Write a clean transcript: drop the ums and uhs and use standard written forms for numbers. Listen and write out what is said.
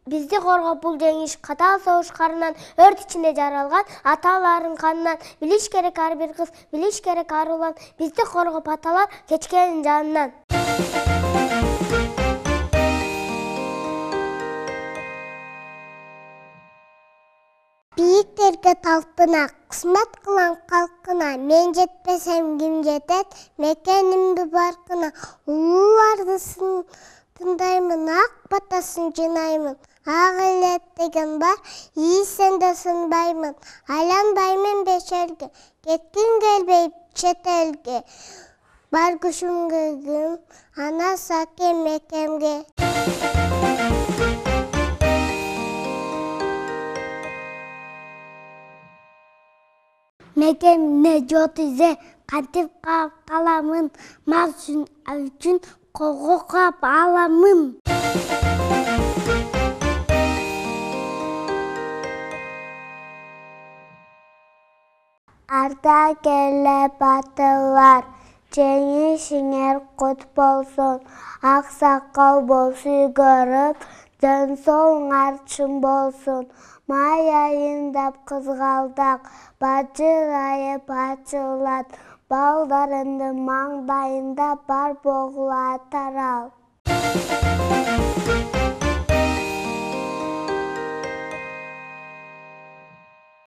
Бизди коргоп бул жеңиш катаал согуш карынан өрт ичинде жаралган аталардын канынан билиш керек ар бир кыз, билиш керек ар улан, бизди коргоп аталар кечкенин жанынан. Бийиктерге талпына, кызмат кылам калкына, мен жетпесем ким жетет, мекенимди баркына, улууларды тыңдаймын, ак батасын жинаймын, ак элет деген бар, ийсенде сынбаймын, айланбаймын бешерге, кетким келбей чет элге, бар күчүмгө ким, ана саке мекемге. Мекемне жот изе, кантип каламын, мал үчүн когоп аламын. Арда келе батылар, жеңишиңер кут болсун, ак сакал болсу көрүп, жөн соңуңар чын болсун. Май айындап кызгалдак, бажырайып ачылат, балдарымдын маңдайында бар болгула тарал.